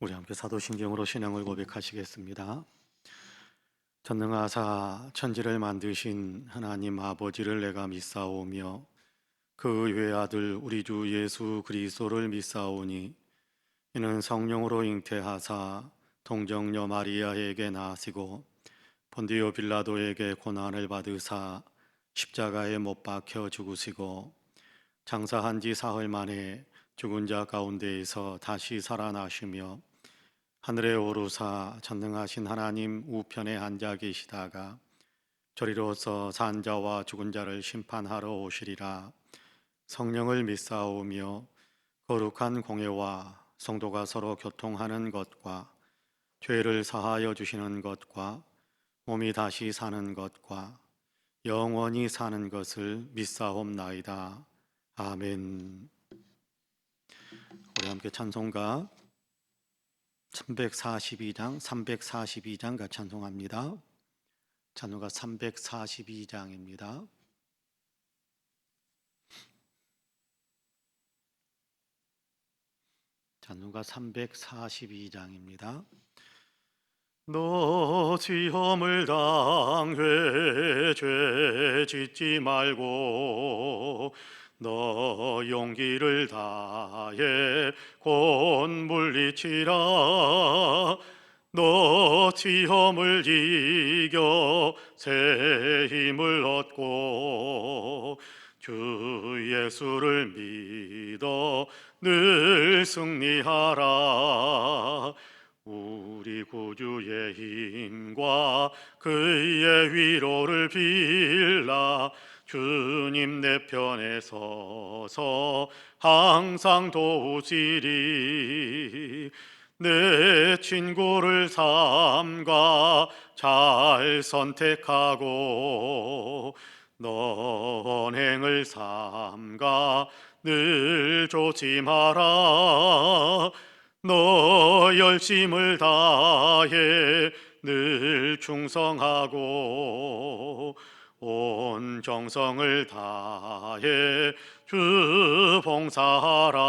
우리 함께 사도신경으로 신앙을 고백하시겠습니다. 전능하사 천지를 만드신 하나님 아버지를 내가 믿사오며 그 외아들 우리 주 예수 그리스도를 믿사오니 이는 성령으로 잉태하사 동정녀 마리아에게 나시고 본디오 빌라도에게 고난을 받으사 십자가에 못 박혀 죽으시고 장사한 지 사흘 만에 죽은 자 가운데에서 다시 살아나시며 하늘에 오르사 전능하신 하나님 우편에 앉아 계시다가 저리로서 산 자와 죽은 자를 심판하러 오시리라. 성령을 믿사오며 거룩한 공예와 성도가 서로 교통하는 것과 죄를 사하여 주시는 것과 몸이 다시 사는 것과 영원히 사는 것을 믿사옵나이다. 아멘. 우리 함께 찬송가 342장 같이 찬송합니다. 찬송가 342장입니다. 찬송가 342장입니다. 너 시험을 당해 죄 짓지 말고 너 용기를 다해 곧 물리치라. 너 시험을 이겨 새 힘을 얻고 주 예수를 믿어 늘 승리하라. 우리 구주의 힘과 그의 위로를 빌라. 주님 내 편에 서서 항상 도우시리. 내 친구를 삼가 잘 선택하고 너 언행을 삼가 늘 조심하라. 너 열심을 다해 늘 충성하고 온 정성을 다해 주 봉사하라.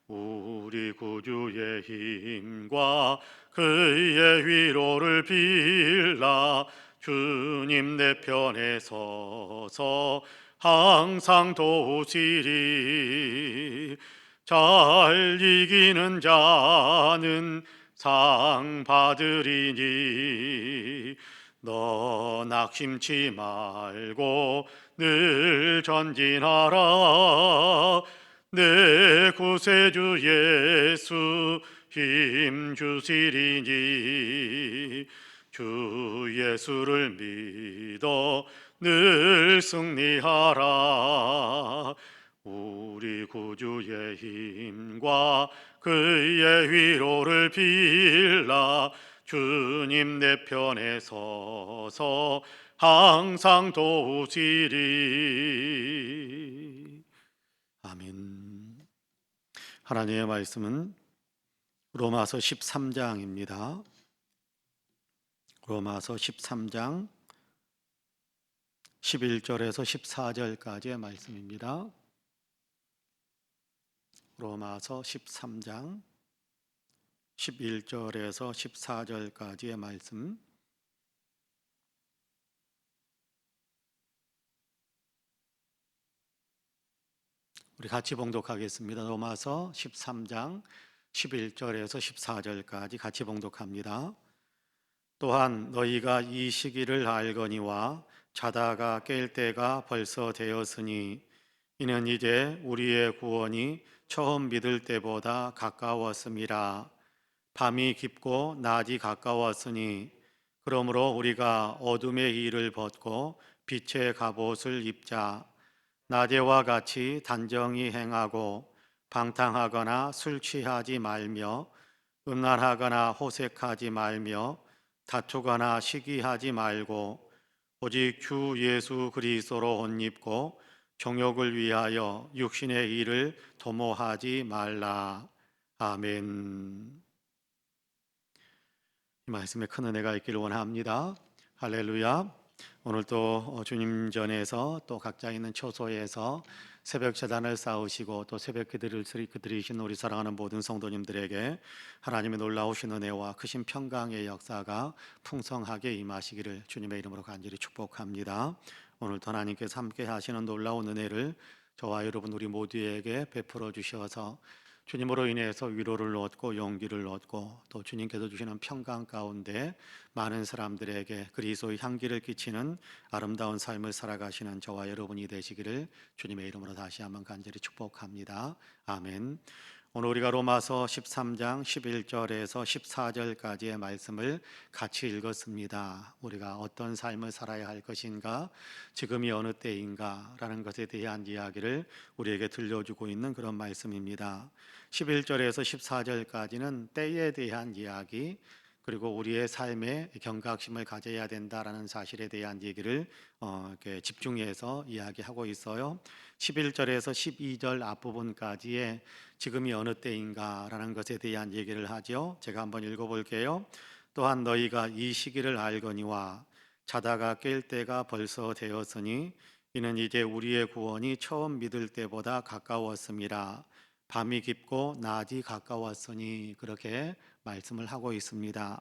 우리 구주의 힘과 그의 위로를 빌라. 주님 내 편에 서서 항상 도우시리. 잘 이기는 자는 상 받으리니 너 낙심치 말고 늘 전진하라. 내 구세주 예수 힘 주시리니 주 예수를 믿어 늘 승리하라. 우리 구주의 힘과 그의 위로를 빌라. 주님 내 편에 서서 항상 도우시리. 아멘. 하나님의 말씀은 로마서 13장입니다. 로마서 13장 11절에서 14절까지의 말씀입니다. 로마서 13장 11절에서 14절까지의 말씀. 우리 같이 봉독하겠습니다. 로마서 13장 11절에서 14절까지 같이 봉독합니다. 또한 너희가 이 시기를 알거니와 자다가 깰 때가 벌써 되었으니 이는 이제 우리의 구원이 처음 믿을 때보다 가까웠음이라. 밤이 깊고 낮이 가까웠으니 그러므로 우리가 어둠의 일을 벗고 빛의 갑옷을 입자. 낮에와 같이 단정히 행하고 방탕하거나 술 취하지 말며 음란하거나 호색하지 말며 다투거나 시기하지 말고 오직 주 예수 그리스도로 옷 입고 정욕을 위하여 육신의 일을 도모하지 말라. 아멘. 이 말씀에 큰 은혜가 있기를 원합니다. 할렐루야. 오늘도 주님 전에서 또 각자 있는 처소에서 새벽 제단을 쌓으시고 또 새벽 기도를 드리신 우리 사랑하는 모든 성도님들에게 하나님의 놀라우신 은혜와 크신 평강의 역사가 풍성하게 임하시기를 주님의 이름으로 간절히 축복합니다. 오늘도 하나님께서 함께 하시는 놀라운 은혜를 저와 여러분 우리 모두에게 베풀어 주셔서 주님으로 인해서 위로를 얻고 용기를 얻고 또 주님께서 주시는 평강 가운데 많은 사람들에게 그리스도의 향기를 끼치는 아름다운 삶을 살아가시는 저와 여러분이 되시기를 주님의 이름으로 다시 한번 간절히 축복합니다. 아멘. 오늘 우리가 로마서 13장 11절에서 14절까지의 말씀을 같이 읽었습니다. 우리가 어떤 삶을 살아야 할 것인가, 지금이 어느 때인가 라는 것에 대한 이야기를 우리에게 들려주고 있는 그런 말씀입니다. 11절에서 14절까지는 때에 대한 이야기, 그리고 우리의 삶에 경각심을 가져야 된다라는 사실에 대한 얘기를 이렇게 집중해서 이야기하고 있어요. 11절에서 12절 앞부분까지의 지금이 어느 때인가라는 것에 대한 얘기를 하죠. 제가 한번 읽어볼게요. 또한 너희가 이 시기를 알거니와 자다가 깰 때가 벌써 되었으니 이는 이제 우리의 구원이 처음 믿을 때보다 가까웠음이라. 밤이 깊고 낮이 가까웠으니 그렇게 말씀을 하고 있습니다.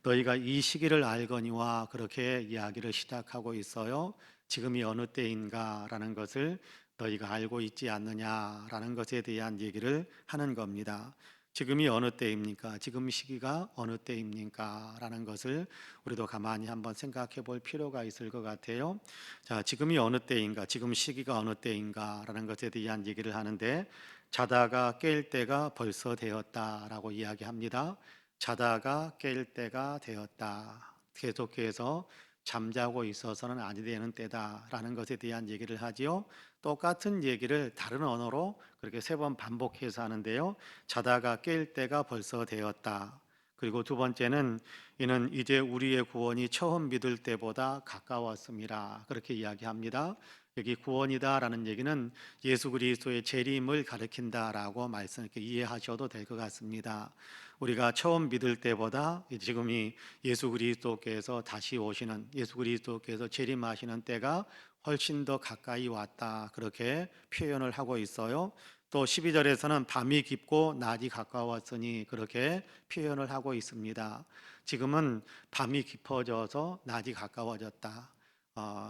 너희가 이 시기를 알거니와 그렇게 이야기를 시작하고 있어요. 지금이 어느 때인가라는 것을 너희가 알고 있지 않느냐라는 것에 대한 얘기를 하는 겁니다. 지금이 어느 때입니까? 지금 시기가 어느 때입니까? 라는 것을 우리도 가만히 한번 생각해 볼 필요가 있을 것 같아요. 자, 지금이 어느 때인가? 지금 시기가 어느 때인가? 라는 것에 대한 얘기를 하는데 자다가 깰 때가 벌써 되었다라고 이야기합니다. 자다가 깰 때가 되었다. 계속해서 잠자고 있어서는 아니 되는 때다라는 것에 대한 얘기를 하지요. 똑같은 얘기를 다른 언어로 그렇게 세 번 반복해서 하는데요. 자다가 깰 때가 벌써 되었다. 그리고 두 번째는 이는 이제 우리의 구원이 처음 믿을 때보다 가까웠습니다. 그렇게 이야기합니다. 여기 구원이다라는 얘기는 예수 그리스도의 재림을 가리킨다라고 말씀 이렇게 이해하셔도 될 것 같습니다. 우리가 처음 믿을 때보다 지금이 예수 그리스도께서 다시 오시는 예수 그리스도께서 재림하시는 때가 훨씬 더 가까이 왔다. 그렇게 표현을 하고 있어요. 또 12절에서는 밤이 깊고 낮이 가까웠으니 그렇게 표현을 하고 있습니다. 지금은 밤이 깊어져서 낮이 가까워졌다.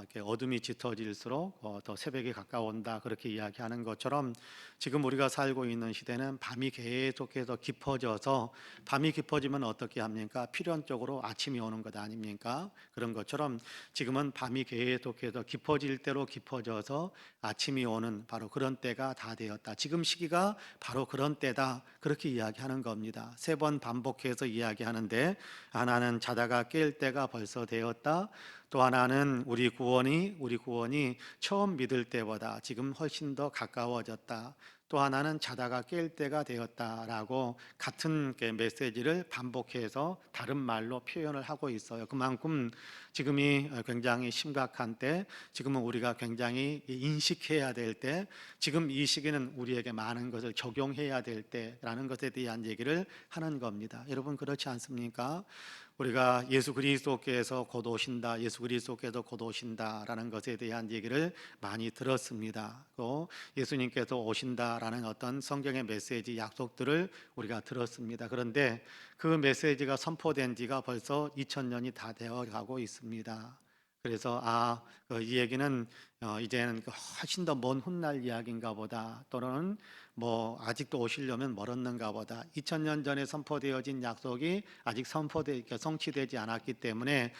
이렇게 어둠이 짙어질수록 더 새벽이 가까운다 그렇게 이야기하는 것처럼 지금 우리가 살고 있는 시대는 밤이 계속해서 깊어져서 밤이 깊어지면 어떻게 합니까? 필연적으로 아침이 오는 것 아닙니까? 그런 것처럼 지금은 밤이 계속해서 깊어질 대로 깊어져서 아침이 오는 바로 그런 때가 다 되었다. 지금 시기가 바로 그런 때다 그렇게 이야기하는 겁니다. 세 번 반복해서 이야기하는데 하나는 자다가 깰 때가 벌써 되었다. 또 하나는 우리 구원이 처음 믿을 때보다 지금 훨씬 더 가까워졌다. 또 하나는 자다가 깰 때가 되었다라고 같은 메시지를 반복해서 다른 말로 표현을 하고 있어요. 그만큼 지금이 굉장히 심각한 때, 지금은 우리가 굉장히 인식해야 될 때, 지금 이 시기는 우리에게 많은 것을 적용해야 될 때라는 것에 대한 얘기를 하는 겁니다. 여러분 그렇지 않습니까? 우리가 예수 그리스도께서 곧 오신다, 예수 그리스도께서 곧 오신다라는 것에 대한 얘기를 많이 들었습니다. 또 예수님께서 오신다라는 어떤 성경의 메시지, 약속들을 우리가 들었습니다. 그런데 그 메시지가 선포된 지가 벌써 2000년이 다 되어 가고 있습니다. 그래서 이 얘기는 이제는 훨씬 더 먼 훗날 이야기인가 보다, 또는 뭐 아직도 오시려면 멀었는가 보다. 2000년 전에 선포되어진 약속이 아직 성취되지 않았기 때문에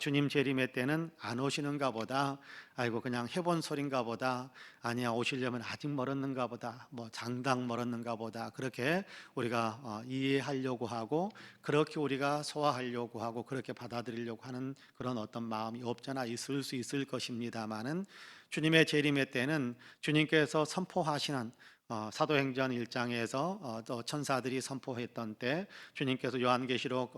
주님 재림의 때는 안 오시는가 보다. 아이고 그냥 해본 소린가 보다. 아니야 오시려면 아직 멀었는가 보다. 뭐 장당 멀었는가 보다. 그렇게 우리가 이해하려고 하고 그렇게 우리가 소화하려고 하고 그렇게 받아들이려고 하는 그런 어떤 마음이 없잖아 있을 수 있을 것입니다만은 주님의 재림의 때는 주님께서 선포하시는 사도행전 1장에서 또 천사들이 선포했던 때, 주님께서 요한계시록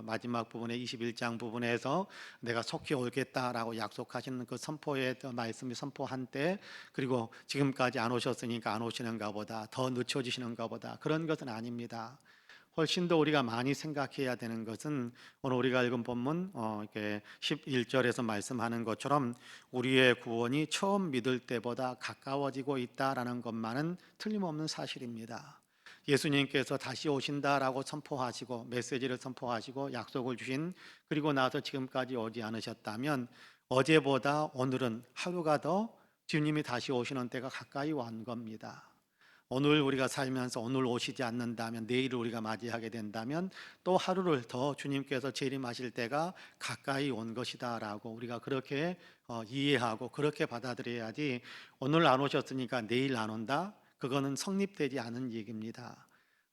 마지막 부분에 21장 부분에서 내가 속히 오겠다라고 약속하시는 그 선포의 말씀이 선포한 때, 그리고 지금까지 안 오셨으니까 안 오시는가 보다, 더 늦춰지시는가 보다, 그런 것은 아닙니다. 훨씬 더 우리가 많이 생각해야 되는 것은 오늘 우리가 읽은 본문 이렇게 11절에서 말씀하는 것처럼 우리의 구원이 처음 믿을 때보다 가까워지고 있다라는 것만은 틀림없는 사실입니다. 예수님께서 다시 오신다라고 선포하시고 메시지를 선포하시고 약속을 주신 그리고 나서 지금까지 오지 않으셨다면 어제보다 오늘은 하루가 더 주님이 다시 오시는 때가 가까이 온 겁니다. 오늘 우리가 살면서 오늘 오시지 않는다면 내일을 우리가 맞이하게 된다면 또 하루를 더 주님께서 재림하실 때가 가까이 온 것이다라고 우리가 그렇게 이해하고 그렇게 받아들여야지 오늘 안 오셨으니까 내일 안 온다? 그거는 성립되지 않은 얘기입니다.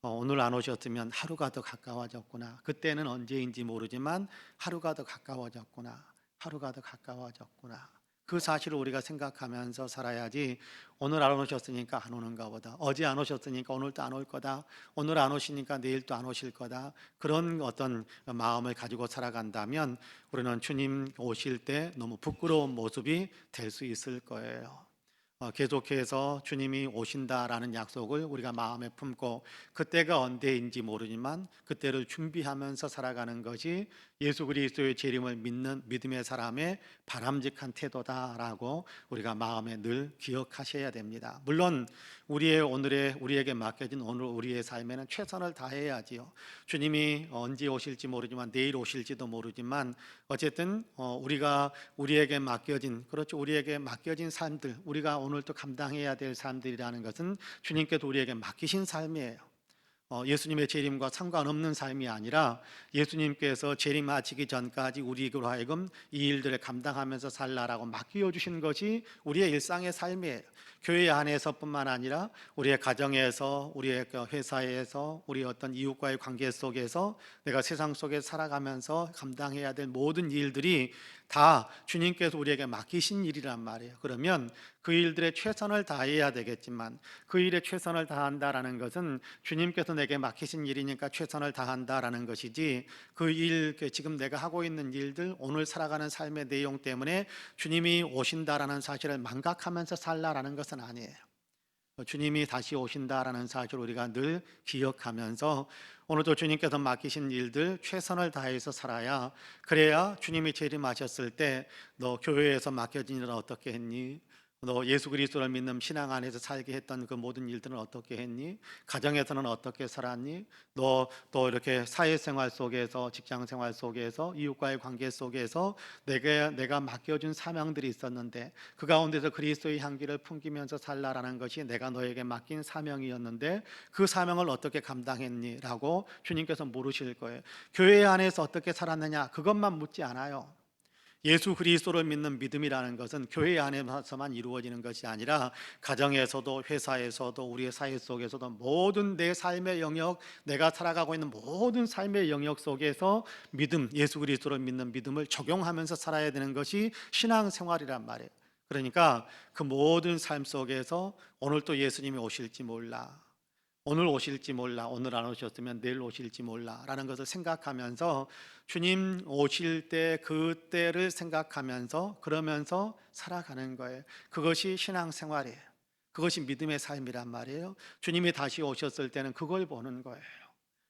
오늘 안 오셨으면 하루가 더 가까워졌구나. 그때는 언제인지 모르지만 하루가 더 가까워졌구나. 하루가 더 가까워졌구나. 그 사실을 우리가 생각하면서 살아야지 오늘 안 오셨으니까 안 오는가 보다. 어제 안 오셨으니까 오늘도 안 올 거다. 오늘 안 오시니까 내일도 안 오실 거다. 그런 어떤 마음을 가지고 살아간다면 우리는 주님 오실 때 너무 부끄러운 모습이 될 수 있을 거예요. 계속해서 주님이 오신다라는 약속을 우리가 마음에 품고 그때가 언제인지 모르지만 그때를 준비하면서 살아가는 것이 예수 그리스도의 재림을 믿는 믿음의 사람의 바람직한 태도다라고 우리가 마음에 늘 기억하셔야 됩니다. 물론 우리에게 맡겨진 오늘 우리의 삶에는 최선을 다해야지요. 주님이 언제 오실지 모르지만 내일 오실지도 모르지만 어쨌든 우리에게 맡겨진 삶들, 우리가 오늘 또 감당해야 될 삶들이라는 것은 주님께서 우리에게 맡기신 삶이에요. 예수님의 재림과 상관없는 삶이 아니라 예수님께서 재림하시기 전까지 우리로 하여금 이 일들을 감당하면서 살라라고 맡겨 주신 것이 우리의 일상의 삶이에요. 교회 안에서뿐만 아니라 우리의 가정에서, 우리의 회사에서, 우리 어떤 이웃과의 관계 속에서 내가 세상 속에 살아가면서 감당해야 될 모든 일들이 다 주님께서 우리에게 맡기신 일이란 말이에요. 그러면 그 일들에 최선을 다해야 되겠지만 그 일에 최선을 다한다라는 것은 주님께서 내게 맡기신 일이니까 최선을 다한다라는 것이지 지금 내가 하고 있는 일들, 오늘 살아가는 삶의 내용 때문에 주님이 오신다라는 사실을 망각하면서 살라라는 것은 아니에요. 주님이 다시 오신다라는 사실을 우리가 늘 기억하면서 오늘도 주님께서 맡기신 일들 최선을 다해서 살아야 그래야 주님이 재림하셨을 때 너 교회에서 맡겨진 일은 어떻게 했니? 너 예수 그리스도를 믿는 신앙 안에서 살게 했던 그 모든 일들은 어떻게 했니? 가정에서는 어떻게 살았니? 너 또 이렇게 사회생활 속에서 직장생활 속에서 이웃과의 관계 속에서 내가 맡겨준 사명들이 있었는데 그 가운데서 그리스도의 향기를 풍기면서 살라라는 것이 내가 너에게 맡긴 사명이었는데 그 사명을 어떻게 감당했니? 라고 주님께서 물으실 거예요. 교회 안에서 어떻게 살았느냐? 그것만 묻지 않아요. 예수 그리스도를 믿는 믿음이라는 것은 교회 안에서만 이루어지는 것이 아니라 가정에서도 회사에서도 우리의 사회 속에서도 모든 내 삶의 영역, 내가 살아가고 있는 모든 삶의 영역 속에서 예수 그리스도를 믿는 믿음을 적용하면서 살아야 되는 것이 신앙생활이란 말이에요. 그러니까 그 모든 삶 속에서 오늘 또 예수님이 오실지 몰라, 오늘 오실지 몰라, 오늘 안 오셨으면 내일 오실지 몰라 라는 것을 생각하면서 주님 오실 때 그때를 생각하면서 그러면서 살아가는 거예요. 그것이 신앙생활이에요. 그것이 믿음의 삶이란 말이에요. 주님이 다시 오셨을 때는 그걸 보는 거예요.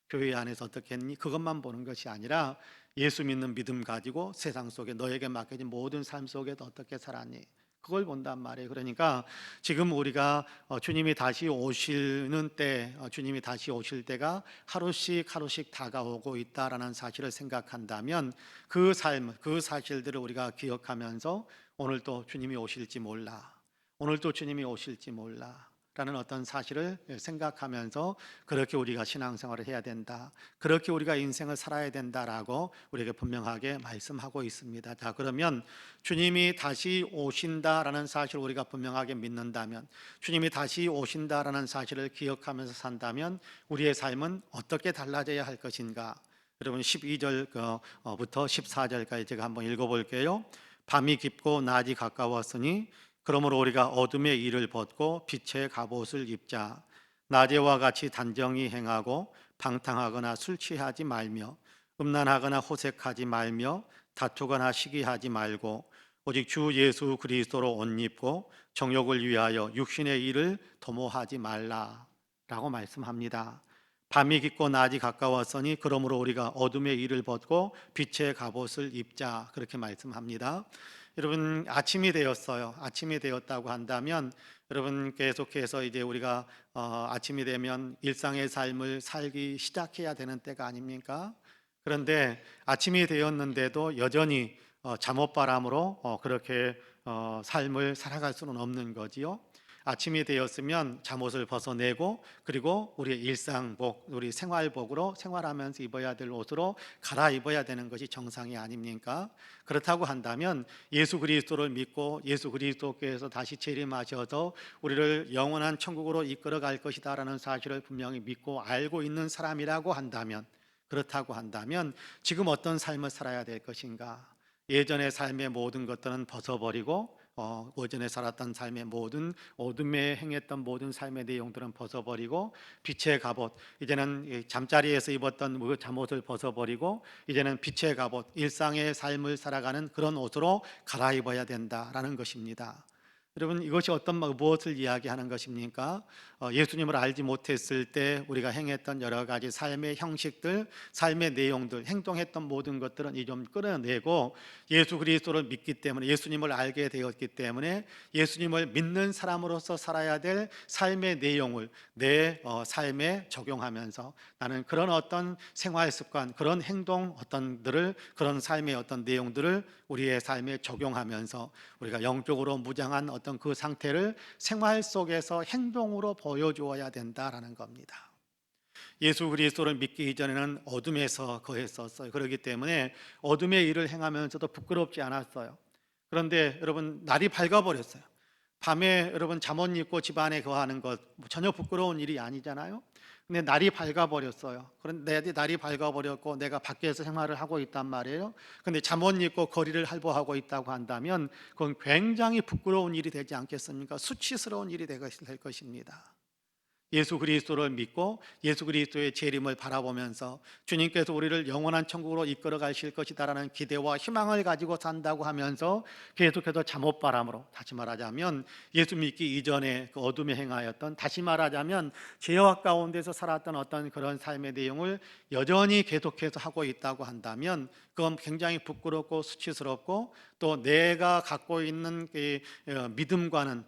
교회 안에서 어떻게 했니? 그것만 보는 것이 아니라 예수 믿는 믿음 가지고 세상 속에 너에게 맡겨진 모든 삶 속에도 어떻게 살았니? 그걸 본단 말이에요. 그러니까 지금 우리가 주님이 다시 오시는 때, 주님이 다시 오실 때가 하루씩 하루씩 다가오고 있다라는 사실을 생각한다면 그 삶, 그 사실들을 우리가 기억하면서 오늘 또 주님이 오실지 몰라, 오늘 또 주님이 오실지 몰라 라는 어떤 사실을 생각하면서 그렇게 우리가 신앙생활을 해야 된다, 그렇게 우리가 인생을 살아야 된다라고 우리에게 분명하게 말씀하고 있습니다. 자, 그러면 주님이 다시 오신다라는 사실을 우리가 분명하게 믿는다면, 주님이 다시 오신다라는 사실을 기억하면서 산다면 우리의 삶은 어떻게 달라져야 할 것인가? 여러분 12절부터 14절까지 제가 한번 읽어볼게요. 밤이 깊고 낮이 가까웠으니 그러므로 우리가 어둠의 일을 벗고 빛의 갑옷을 입자. 낮에와 같이 단정히 행하고 방탕하거나 술 취하지 말며 음란하거나 호색하지 말며 다투거나 시기하지 말고 오직 주 예수 그리스도로 옷 입고 정욕을 위하여 육신의 일을 도모하지 말라라고 말씀합니다. 밤이 깊고 낮이 가까웠으니 그러므로 우리가 어둠의 일을 벗고 빛의 갑옷을 입자, 그렇게 말씀합니다. 여러분, 아침이 되었어요. 아침이 되었다고 한다면 여러분, 계속해서 이제 우리가 아침이 되면 일상의 삶을 살기 시작해야 되는 때가 아닙니까? 그런데 아침이 되었는데도 여전히 잠옷바람으로 그렇게 삶을 살아갈 수는 없는 거지요. 아침이 되었으면 잠옷을 벗어내고, 그리고 우리의 일상복, 우리 생활복으로 생활하면서 입어야 될 옷으로 갈아입어야 되는 것이 정상이 아닙니까? 그렇다고 한다면 예수 그리스도를 믿고 예수 그리스도께서 다시 재림하셔서 우리를 영원한 천국으로 이끌어 갈 것이다라는 사실을 분명히 믿고 알고 있는 사람이라고 한다면, 그렇다고 한다면 지금 어떤 삶을 살아야 될 것인가? 예전의 삶의 모든 것들은 벗어버리고 오전에 살았던 삶의 모든 어둠에 행했던 모든 삶의 내용들은 벗어버리고, 빛의 갑옷, 이제는 잠자리에서 입었던 그 잠옷을 벗어버리고 이제는 빛의 갑옷, 일상의 삶을 살아가는 그런 옷으로 갈아입어야 된다라는 것입니다. 여러분, 이것이 무엇을 이야기하는 것입니까? 예수님을 알지 못했을 때 우리가 행했던 여러 가지 삶의 형식들, 삶의 내용들, 행동했던 모든 것들은 이 좀 끌어내고 예수 그리스도를 믿기 때문에, 예수님을 알게 되었기 때문에 예수님을 믿는 사람으로서 살아야 될 삶의 내용을 내 삶에 적용하면서 나는 그런 어떤 생활 습관, 그런 행동 그런 삶의 어떤 내용들을 우리의 삶에 적용하면서 우리가 영적으로 무장한 어떤 그 상태를 생활 속에서 행동으로 보여주어야 된다라는 겁니다. 예수 그리스도를 믿기 이전에는 어둠에서 거했었어요. 그렇기 때문에 어둠의 일을 행하면서도 부끄럽지 않았어요. 그런데 여러분, 날이 밝아버렸어요. 밤에 여러분 잠옷 입고 집안에 거하는 것 전혀 부끄러운 일이 아니잖아요. 근데 날이 밝아버렸어요. 그런데 날이 밝아버렸고 내가 밖에서 생활을 하고 있단 말이에요. 근데 잠옷 입고 거리를 활보하고 있다고 한다면 그건 굉장히 부끄러운 일이 되지 않겠습니까? 수치스러운 일이 될 것입니다. 예수 그리스도를 믿고 예수 그리스도의 재림을 바라보면서 주님께서 우리를 영원한 천국으로 이끌어 가실 것이다라는 기대와 희망을 가지고 산다고 하면서 계속해서 잠옷바람으로, 다시 말하자면 예수 믿기 이전에 그 어둠에 행하였던, 다시 말하자면 죄악 가운데서 살았던 어떤 그런 삶의 내용을 여전히 계속해서 하고 있다고 한다면 그건 굉장히 부끄럽고 수치스럽고, 또 내가 갖고 있는 믿음과는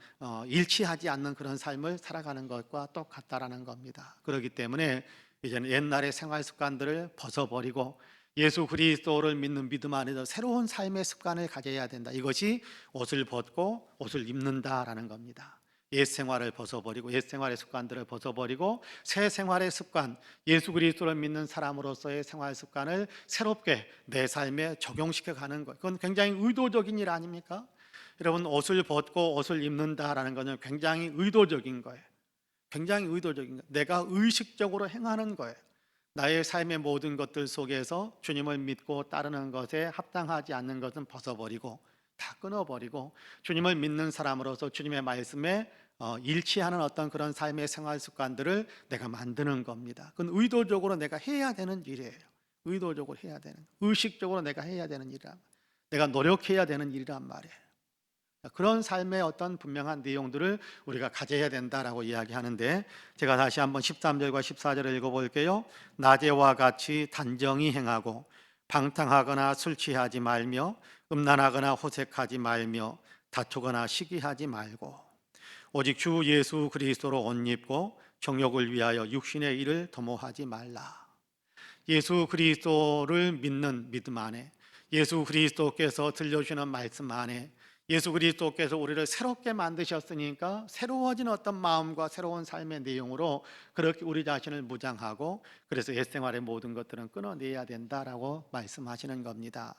일치하지 않는 그런 삶을 살아가는 것과 똑같다라는 겁니다. 그렇기 때문에 이제는 옛날의 생활 습관들을 벗어버리고 예수 그리스도를 믿는 믿음 안에서 새로운 삶의 습관을 가져야 된다. 이것이 옷을 벗고 옷을 입는다라는 겁니다. 옛 생활을 벗어버리고 옛 생활의 습관들을 벗어버리고 새 생활의 습관, 예수 그리스도를 믿는 사람으로서의 생활 습관을 새롭게 내 삶에 적용시켜 가는 것, 그건 굉장히 의도적인 일 아닙니까? 여러분, 옷을 벗고 옷을 입는다라는 것은 굉장히 의도적인 거예요. 굉장히 의도적인 거예요. 내가 의식적으로 행하는 거예요. 나의 삶의 모든 것들 속에서 주님을 믿고 따르는 것에 합당하지 않는 것은 벗어버리고 다 끊어버리고 주님을 믿는 사람으로서 주님의 말씀에 일치하는 어떤 그런 삶의 생활 습관들을 내가 만드는 겁니다. 그건 의도적으로 내가 해야 되는 일이에요. 의도적으로 해야 되는, 의식적으로 내가 해야 되는 일이란, 내가 노력해야 되는 일이란 말이에요. 그런 삶의 어떤 분명한 내용들을 우리가 가져야 된다라고 이야기하는데, 제가 다시 한번 13절과 14절을 읽어볼게요. 낮에와 같이 단정히 행하고 방탕하거나 술 취하지 말며 음란하거나 호색하지 말며 다투거나 시기하지 말고 오직 주 예수 그리스도로 옷 입고 정욕을 위하여 육신의 일을 도모하지 말라. 예수 그리스도를 믿는 믿음 안에, 예수 그리스도께서 들려주시는 말씀 안에, 예수 그리스도께서 우리를 새롭게 만드셨으니까 새로워진 어떤 마음과 새로운 삶의 내용으로 그렇게 우리 자신을 무장하고, 그래서 옛생활의 모든 것들은 끊어내야 된다라고 말씀하시는 겁니다.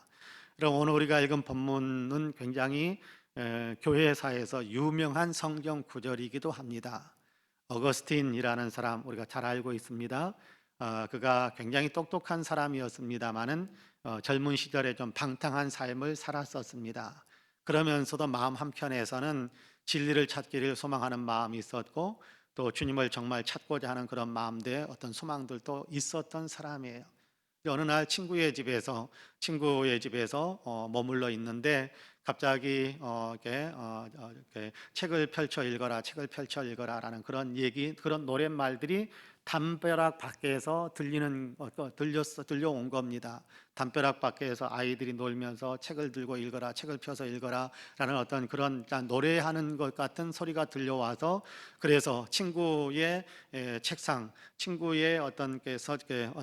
그럼 오늘 우리가 읽은 본문은 굉장히 교회사에서 유명한 성경 구절이기도 합니다. 어거스틴이라는 사람 우리가 잘 알고 있습니다. 그가 굉장히 똑똑한 사람이었습니다마는 젊은 시절에 좀 방탕한 삶을 살았었습니다. 그러면서도 마음 한편에서는 진리를 찾기를 소망하는 마음이 있었고, 또 주님을 정말 찾고자 하는 그런 마음들의 어떤 소망들도 있었던 사람이에요. 어느 날 친구의 집에서 머물러 있는데 갑자기 이렇게 책을 펼쳐 읽어라, 책을 펼쳐 읽어라라는 그런 얘기, 그런 노랫말들이 담벼락 밖에서 들려온 겁니다. 담벼락 밖에서 아이들이 놀면서 책을 들고 읽어라, 책을 펴서 읽어라라는 어떤 그런 노래하는 것 같은 소리가 들려와서, 그래서 친구의 책상, 친구의 어떤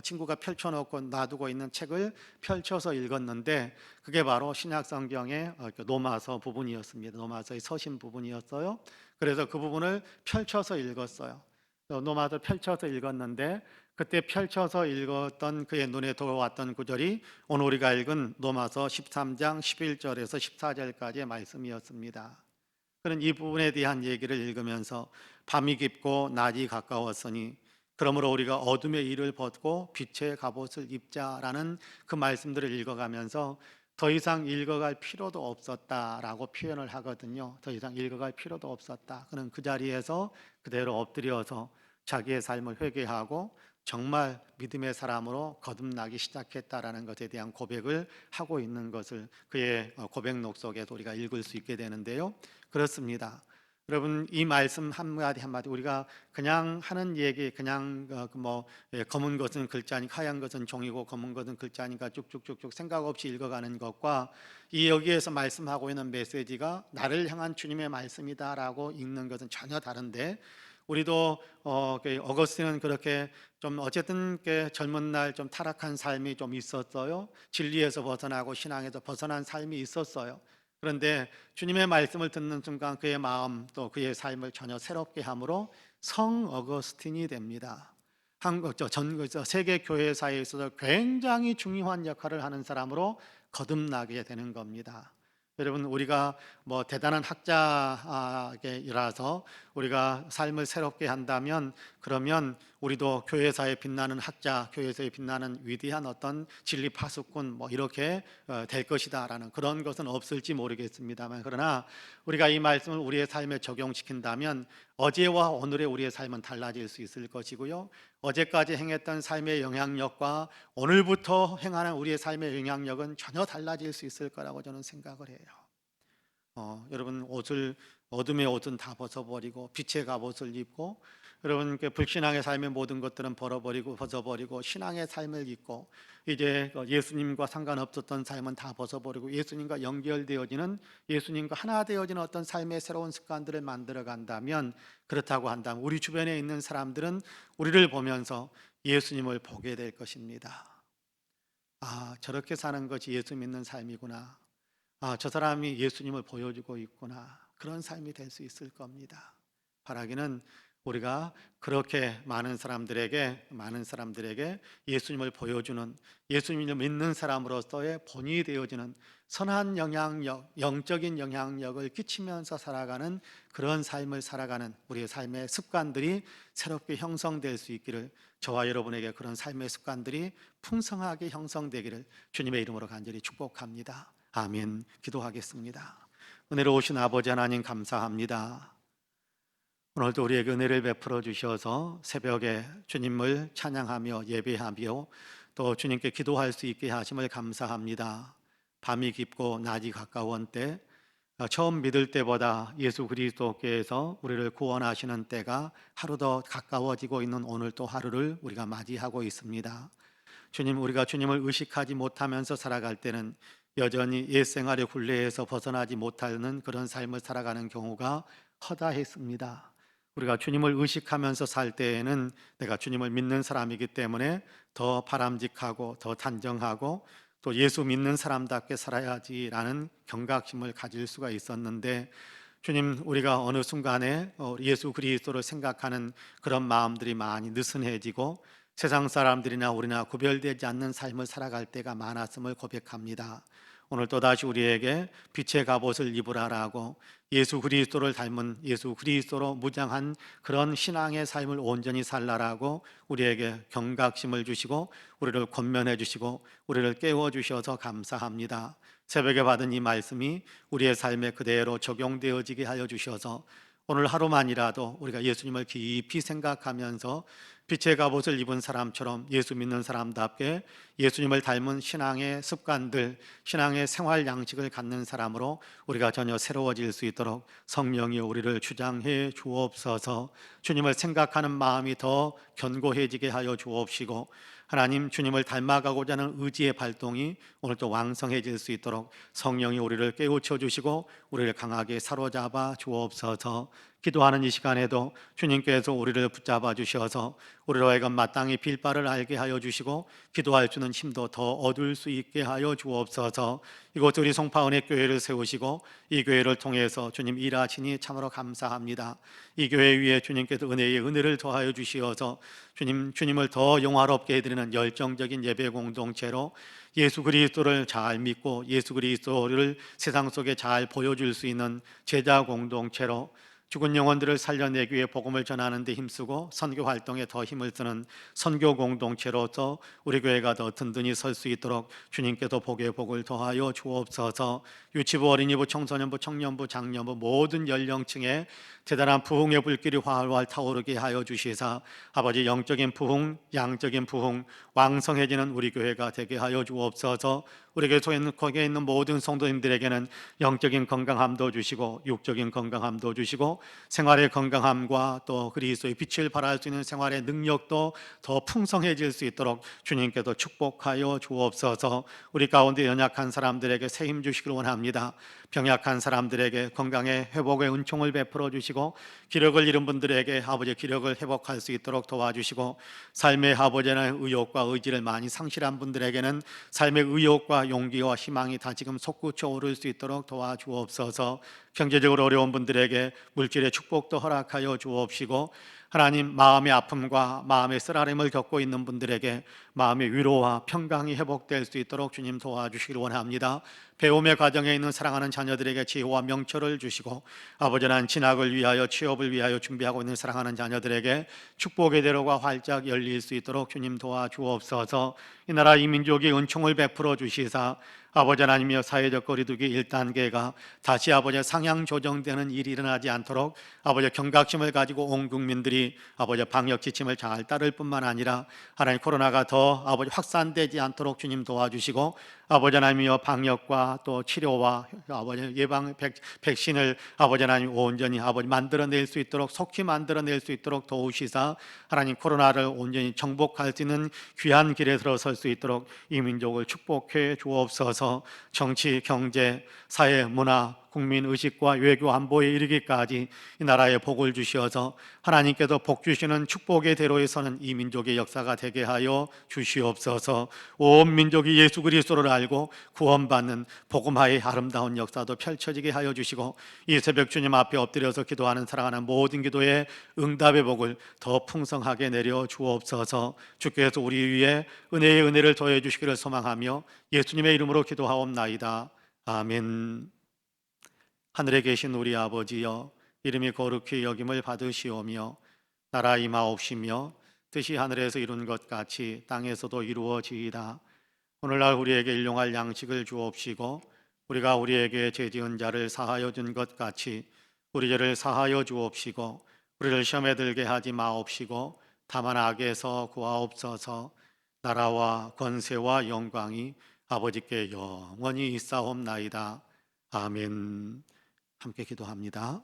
친구가 펼쳐놓고 놔두고 있는 책을 펼쳐서 읽었는데, 그게 바로 신약 성경의 로마서 부분이었습니다. 로마서의 서신 부분이었어요. 그래서 그 부분을 펼쳐서 읽었어요. 노마드 펼쳐서 읽었는데, 그때 펼쳐서 읽었던 그의 눈에 들어왔던 구절이 오늘 우리가 읽은 로마서 13장 11절에서 14절까지의 말씀이었습니다. 그런 이 부분에 대한 얘기를 읽으면서 밤이 깊고 낮이 가까웠으니 그러므로 우리가 어둠의 일을 벗고 빛의 갑옷을 입자라는 그 말씀들을 읽어가면서 더 이상 읽어갈 필요도 없었다라고 표현을 하거든요. 더 이상 읽어갈 필요도 없었다. 그는 그 자리에서 그대로 엎드려서 자기의 삶을 회개하고 정말 믿음의 사람으로 거듭나기 시작했다라는 것에 대한 고백을 하고 있는 것을 그의 고백록 속에서 우리가 읽을 수 있게 되는데요. 그렇습니다. 여러분, 이 말씀 한마디 한마디 우리가 그냥 하는 얘기, 그냥 검은 것은 글자니까, 하얀 것은 종이고 검은 것은 글자니까 쭉쭉쭉쭉 생각 없이 읽어가는 것과, 이 여기에서 말씀하고 있는 메시지가 나를 향한 주님의 말씀이다라고 읽는 것은 전혀 다른데, 우리도 어거스틴은 그렇게 좀 어쨌든 젊은 날 좀 타락한 삶이 좀 있었어요. 진리에서 벗어나고 신앙에서 벗어난 삶이 있었어요. 그런데 주님의 말씀을 듣는 순간 그의 마음 또 그의 삶을 전혀 새롭게 함으로 성 어거스틴이 됩니다. 세계 교회사에 있어서 굉장히 중요한 역할을 하는 사람으로 거듭나게 되는 겁니다. 여러분, 우리가 대단한 학자이라서 우리가 삶을 새롭게 한다면, 그러면 우리도 교회사에 빛나는 학자, 교회사에 빛나는 위대한 어떤 진리 파수꾼 이렇게 될 것이다라는 그런 것은 없을지 모르겠습니다만, 그러나 우리가 이 말씀을 우리의 삶에 적용시킨다면 어제와 오늘의 우리의 삶은 달라질 수 있을 것이고요, 어제까지 행했던 삶의 영향력과 오늘부터 행하는 우리의 삶의 영향력은 전혀 달라질 수 있을 거라고 저는 생각을 해요. 여러분, 어둠의 옷은 다 벗어버리고 빛의 갑옷을 입고, 여러분 불신앙의 삶의 모든 것들은 벗어버리고 신앙의 삶을 입고, 이제 예수님과 상관없었던 삶은 다 벗어버리고 예수님과 연결되어지는, 예수님과 하나 되어지는 어떤 삶의 새로운 습관들을 만들어 간다면, 그렇다고 한다면 우리 주변에 있는 사람들은 우리를 보면서 예수님을 보게 될 것입니다. 아, 저렇게 사는 것이 예수 믿는 삶이구나. 아, 저 사람이 예수님을 보여주고 있구나. 그런 삶이 될 수 있을 겁니다. 바라기는 우리가 그렇게 많은 사람들에게 예수님을 보여주는, 예수님을 믿는 사람으로서의 본이 되어지는 선한 영향력, 영적인 영향력을 끼치면서 살아가는 그런 삶을 살아가는 우리의 삶의 습관들이 새롭게 형성될 수 있기를, 저와 여러분에게 그런 삶의 습관들이 풍성하게 형성되기를 주님의 이름으로 간절히 축복합니다. 아멘. 기도하겠습니다. 은혜로우신 아버지 하나님, 감사합니다. 오늘도 우리에게 은혜를 베풀어 주셔서 새벽에 주님을 찬양하며 예배하며 또 주님께 기도할 수 있게 하심을 감사합니다. 밤이 깊고 낮이 가까운 때, 처음 믿을 때보다 예수 그리스도께서 우리를 구원하시는 때가 하루 더 가까워지고 있는 오늘 또 하루를 우리가 맞이하고 있습니다. 주님, 우리가 주님을 의식하지 못하면서 살아갈 때는 여전히 옛 생활의 굴레에서 벗어나지 못하는 그런 삶을 살아가는 경우가 허다했습니다. 우리가 주님을 의식하면서 살 때에는 내가 주님을 믿는 사람이기 때문에 더 바람직하고 더 단정하고 또 예수 믿는 사람답게 살아야지라는 경각심을 가질 수가 있었는데, 주님, 우리가 어느 순간에 예수 그리스도를 생각하는 그런 마음들이 많이 느슨해지고 세상 사람들이나 우리나 구별되지 않는 삶을 살아갈 때가 많았음을 고백합니다. 오늘 또다시 우리에게 빛의 갑옷을 입으라라고, 예수 그리스도를 닮은, 예수 그리스도로 무장한 그런 신앙의 삶을 온전히 살라라고 우리에게 경각심을 주시고 우리를 권면해 주시고 우리를 깨워 주셔서 감사합니다. 새벽에 받은 이 말씀이 우리의 삶에 그대로 적용되어지게 하여 주셔서 오늘 하루만이라도 우리가 예수님을 깊이 생각하면서 빛의 갑옷을 입은 사람처럼 예수 믿는 사람답게 예수님을 닮은 신앙의 습관들, 신앙의 생활 양식을 갖는 사람으로 우리가 전혀 새로워질 수 있도록 성령이 우리를 주장해 주옵소서. 주님을 생각하는 마음이 더 견고해지게 하여 주옵시고, 하나님 주님을 닮아가고자 하는 의지의 발동이 오늘 또 왕성해질 수 있도록 성령이 우리를 깨우쳐 주시고 우리를 강하게 사로잡아 주옵소서. 기도하는 이 시간에도 주님께서 우리를 붙잡아 주셔서 우리로 하여금 마땅히 빌바를 알게 하여 주시고 기도할 수 있는 힘도 더 얻을 수 있게 하여 주옵소서. 이곳 우리 송파은혜 교회를 세우시고 이 교회를 통해서 주님 일하시니 참으로 감사합니다. 이 교회 위에 주님께서 은혜의 은혜를 더하여 주시어서 주님을 더 영화롭게 해드리는 열정적인 예배 공동체로 예수 그리스도를 잘 믿고 예수 그리스도를 세상 속에 잘 보여줄 수 있는 제자 공동체로 죽은 영혼들을 살려내기 위해 복음을 전하는 데 힘쓰고 선교 활동에 더 힘을 쓰는 선교 공동체로서 우리 교회가 더 든든히 설 수 있도록 주님께서 복의 복을 더하여 주옵소서. 유치부, 어린이부, 청소년부, 청년부, 장년부 모든 연령층에 대단한 부흥의 불길이 활활 타오르게 하여 주시사 아버지 영적인 부흥, 양적인 부흥 왕성해지는 우리 교회가 되게 하여 주옵소서. 우리 교회에 있는 모든 성도님들에게는 영적인 건강함도 주시고 육적인 건강함도 주시고 생활의 건강함과 또 그리스도의 빛을 발할 수 있는 생활의 능력도 더 풍성해질 수 있도록 주님께서 축복하여 주옵소서. 우리 가운데 연약한 사람들에게 새 힘 주시길 원합니다. 병약한 사람들에게 건강의 회복의 은총을 베풀어 주시고 기력을 잃은 분들에게 아버지 기력을 회복할 수 있도록 도와주시고 삶의 아버지의 의욕과 의지를 많이 상실한 분들에게는 삶의 의욕과 용기와 희망이 다지금 솟구쳐 오를 수 있도록 도와주옵소서. 경제적으로 어려운 분들에게 물질의 축복도 허락하여 주옵시고 하나님 마음의 아픔과 마음의 쓰라림을 겪고 있는 분들에게 마음의 위로와 평강이 회복될 수 있도록 주님 도와주시길 원합니다. 배움의 과정에 있는 사랑하는 자녀들에게 지혜와 명철을 주시고 아버지 하나님 진학을 위하여 취업을 위하여 준비하고 있는 사랑하는 자녀들에게 축복의 대로가 활짝 열릴 수 있도록 주님 도와주옵소서. 이 나라 이 민족이 은총을 베풀어 주시사 아버지 하나님이여 사회적 거리두기 1단계가 다시 아버지 상향 조정되는 일이 일어나지 않도록 아버지 경각심을 가지고 온 국민들이 아버지 방역 지침을 잘 따를 뿐만 아니라 하나님 코로나가 더 아버지 확산되지 않도록 주님 도와주시고 아버지 하나님이여 방역과 또 치료와 아버지 예방 백신을 아버지 하나님 온전히 아버지 만들어낼 수 있도록 속히 만들어낼 수 있도록 도우시사 하나님 코로나를 온전히 정복할 수 있는 귀한 길에 들어설 수 있도록 이 민족을 축복해 주옵소서. 정치, 경제, 사회, 문화, 국민 의식과 외교 안보에 이르기까지 이 나라에 복을 주시어서 하나님께서 복 주시는 축복의 대로에 서는 이 민족의 역사가 되게 하여 주시옵소서. 온 민족이 예수 그리스도를 알고 구원받는 복음화의 아름다운 역사도 펼쳐지게 하여 주시고 이 새벽 주님 앞에 엎드려서 기도하는 사랑하는 모든 기도에 응답의 복을 더 풍성하게 내려 주옵소서. 주께서 우리 위에 은혜의 은혜를 더해 주시기를 소망하며 예수님의 이름으로 기도하옵나이다. 아멘. 하늘에 계신 우리 아버지여, 이름이 거룩히 여김을 받으시오며 나라 임하옵시며 뜻이 하늘에서 이룬 것 같이 땅에서도 이루어지이다. 오늘날 우리에게 일용할 양식을 주옵시고 우리가 우리에게 죄지은 자를 사하여 준 것 같이 우리 죄를 사하여 주옵시고 우리를 시험에 들게 하지 마옵시고 다만 악에서 구하옵소서. 나라와 권세와 영광이 아버지께 영원히 있사옵나이다. 아멘. 함께 기도합니다.